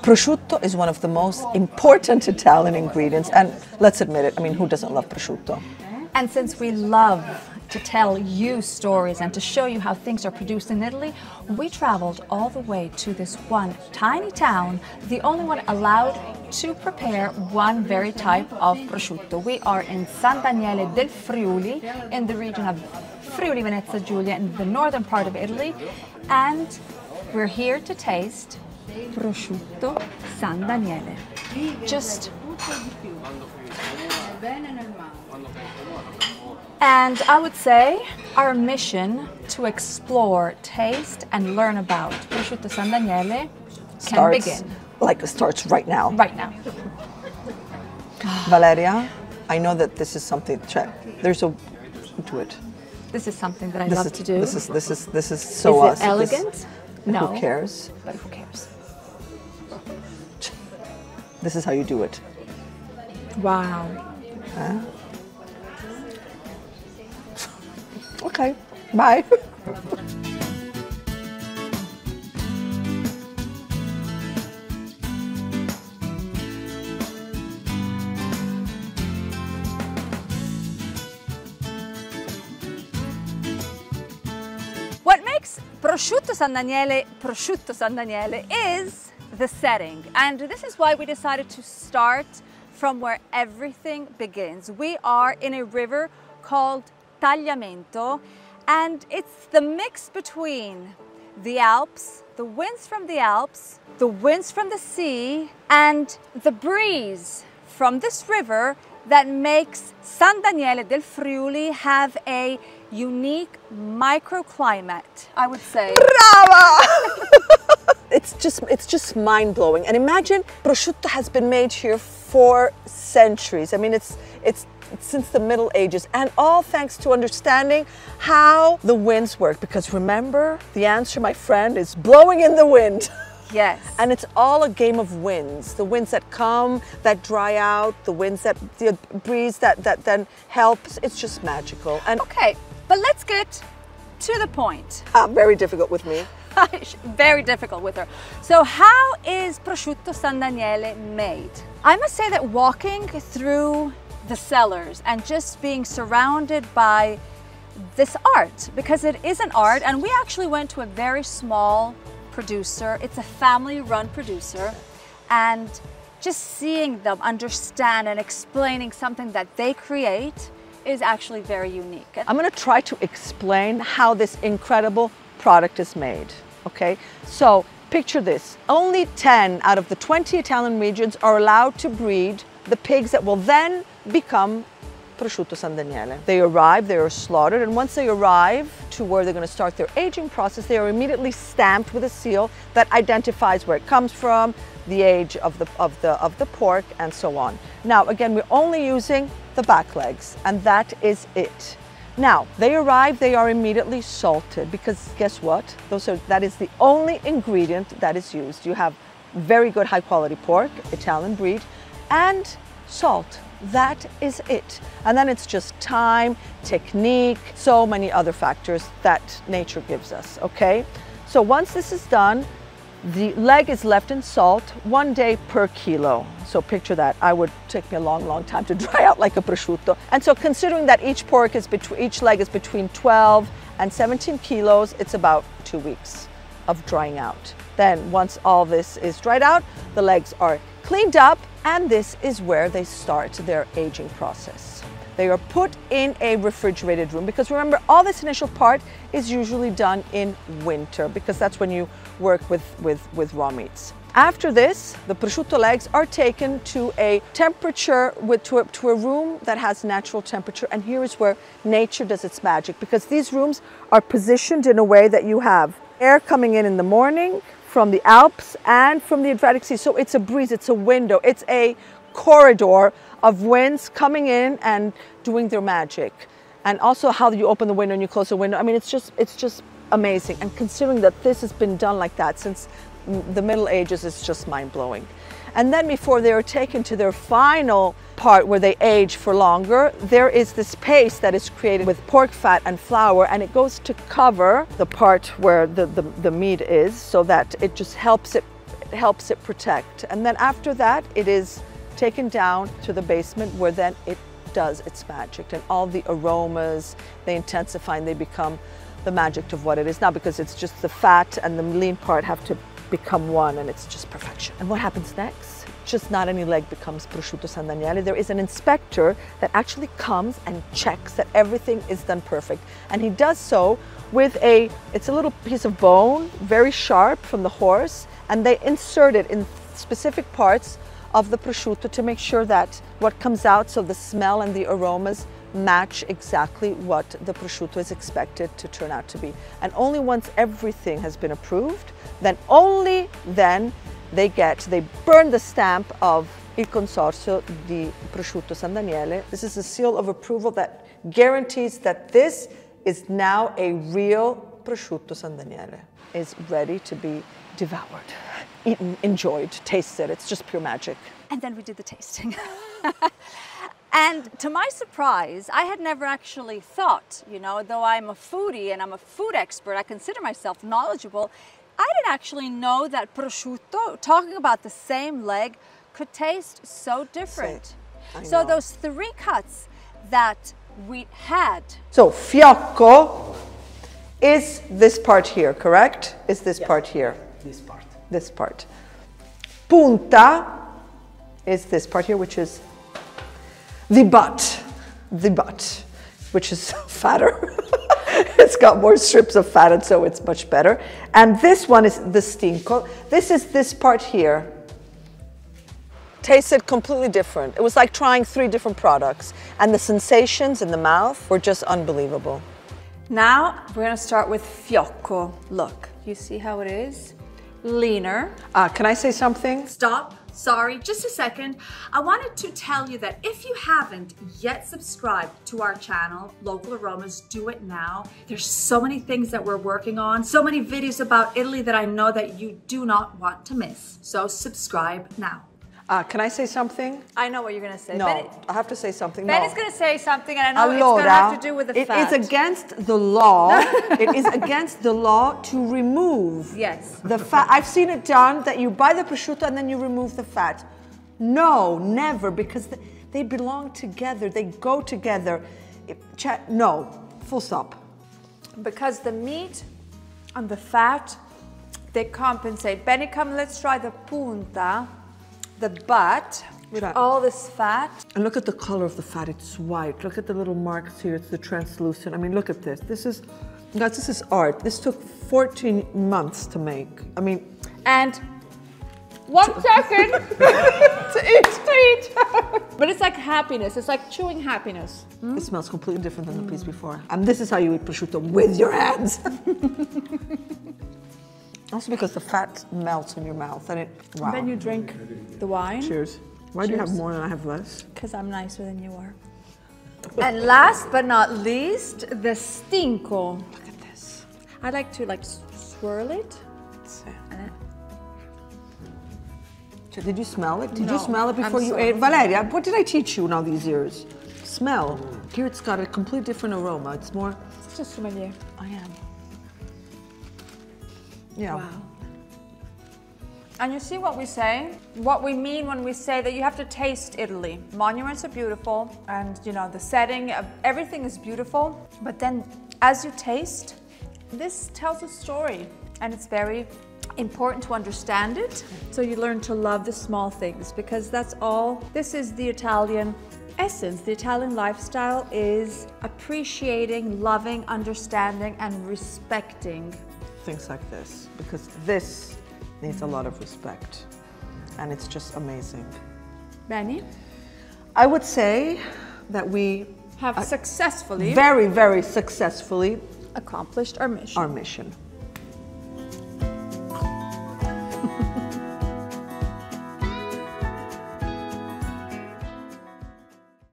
Prosciutto is one of the most important Italian ingredients, and let's admit it, I mean, who doesn't love prosciutto? And since we love to tell you stories and to show you how things are produced in Italy, we traveled all the way to this one tiny town, the only one allowed to prepare one very type of prosciutto. We are in San Daniele del Friuli, in the region of Friuli Venezia Giulia, in the northern part of Italy, and we're here to taste Prosciutto San Daniele. And I would say our mission to explore, taste, and learn about Prosciutto San Daniele can begin. Like it starts right now. Right now. Valeria, I know that this is something. There's a do it. This is something that I love to do. This is so Is us. it elegant? No. Who cares? But who cares? This is how you do it. Wow. Huh? Okay, bye. What makes Prosciutto San Daniele is the setting. And this is why we decided to start from where everything begins. We are in a river called Tagliamento, and it's the mix between the Alps, the winds from the Alps, the winds from the sea, and the breeze from this river that makes San Daniele del Friuli have a unique microclimate, I would say. Brava! It's just mind-blowing. And imagine, prosciutto has been made here for centuries. I mean, it's since the Middle Ages, and all thanks to understanding how the winds work. Because remember, the answer, my friend, is blowing in the wind. Yes. And it's all a game of winds. The winds that come, that dry out, the winds that, the breeze that then helps. It's just magical. And okay, but let's get to the point. Very difficult with me. Very difficult with her. So how is Prosciutto San Daniele made? I must say that walking through the cellars and just being surrounded by this art, because it is an art, and we actually went to a very small producer. It's a family-run producer, and just seeing them understand and explaining something that they create is actually very unique. I'm going to try to explain how this incredible product is made. Okay, so picture this. Only 10 out of the 20 Italian regions are allowed to breed the pigs that will then become Prosciutto San Daniele. They arrive, they are slaughtered, and once they arrive to where they're going to start their aging process, they are immediately stamped with a seal that identifies where it comes from, the age of the pork, and so on. Now, again, we're only using the back legs, and that is it. Now, they arrive, they are immediately salted, because guess what? That is the only ingredient that is used. You have very good high quality pork, Italian breed, and salt. That is it. And then it's just time, technique, so many other factors that nature gives us, okay? So once this is done, the leg is left in salt 1 day per kilo. So picture that. I would take me a long, long time to dry out like a prosciutto. And so considering that each leg is between 12 and 17 kilos, it's about 2 weeks of drying out. Then once all this is dried out, the legs are cleaned up, and this is where they start their aging process. They are put in a refrigerated room, because remember, all this initial part is usually done in winter, because that's when you work with raw meats. After this, the prosciutto legs are taken to a temperature, to a room that has natural temperature, and here is where nature does its magic, because these rooms are positioned in a way that you have air coming in the morning from the Alps and from the Adriatic Sea. So it's a breeze, it's a window, it's a corridor of winds coming in and doing their magic. And also how you open the window and you close the window. I mean, it's just amazing. And considering that this has been done like that since the Middle Ages, it's just mind-blowing. And then before they are taken to their final part where they age for longer, there is this paste that is created with pork fat and flour, and it goes to cover the part where the meat is, so that it just helps it helps it protect. And then after that, it is taken down to the basement where then it does its magic. And all the aromas, they intensify and they become the magic of what it is now, because it's just the fat and the lean part have to become one, and it's just perfection. And what happens next? Just not any leg becomes Prosciutto San Daniele. There is an inspector that actually comes and checks that everything is done perfect. And he does so with it's a little piece of bone, very sharp from the horse, and they insert it in specific parts of the prosciutto to make sure that what comes out, so the smell and the aromas match exactly what the prosciutto is expected to turn out to be. And only once everything has been approved, then only then they burn the stamp of Il Consorzio di Prosciutto San Daniele. This is a seal of approval that guarantees that this is now a real Prosciutto San Daniele, is ready to be devoured, eaten, enjoyed, tasted. It's just pure magic. And then we did the tasting. And to my surprise, I had never actually thought, you know, though I'm a foodie and I'm a food expert, I consider myself knowledgeable, I didn't actually know that prosciutto, talking about the same leg, could taste so different. So those 3 cuts that we had. So Fiocco is this part here, correct? Is this part here? This part. This part. Punta is this part here, which is the butt, which is fatter. It's got more strips of fat, and so it's much better. And this one is the Stinco. This is this part here. Tasted completely different. It was like trying 3 different products, and the sensations in the mouth were just unbelievable. Now we're going to start with Fiocco. Look, you see how it is? Leaner. Can I say something? Stop. Sorry, just a second. I wanted to tell you that if you haven't yet subscribed to our channel, Local Aromas, do it now. There's so many things that we're working on, so many videos about Italy that I know that you do not want to miss. So subscribe now. Can I say something? I know what you're going to say. No, I have to say something. Ben is going to say something, and I know it's going to have to do with the fat. It is against the law. It is against the law to remove the fat. I've seen it done that you buy the prosciutto and then you remove the fat. No, never, because they belong together. They go together. No, full stop. Because the meat and the fat, they compensate. Benny, come, let's try the punta. The butt with all this fat. And look at the color of the fat, it's white. Look at the little marks here, it's the translucent. I mean, look at this. This is, guys, this is art. This took 14 months to make. I mean. And 1 second to eat. But it's like happiness, it's like chewing happiness. It smells completely different than the piece before. And this is how you eat prosciutto, with your hands. Also because the fat melts in your mouth and wow. Then you drink the wine. Cheers. Why do you have more and I have less? Because I'm nicer than you are. And last but not least, the Stinco. Look at this. I like to swirl it. Did you smell it? Did you smell it before you ate? Valeria, what did I teach you in all these years? Smell. Here it's got a completely different aroma. It's more. Such a sommelier. I am. Yeah. Wow. And you see what we say? What we mean when we say that you have to taste Italy. Monuments are beautiful, and you know, the setting, everything is beautiful. But then as you taste, this tells a story, and it's very important to understand it. So you learn to love the small things, because that's all. This is the Italian essence. The Italian lifestyle is appreciating, loving, understanding, and respecting things like this, because this needs a lot of respect, and it's just amazing. Benny? I would say that we have successfully, very, very successfully accomplished our mission.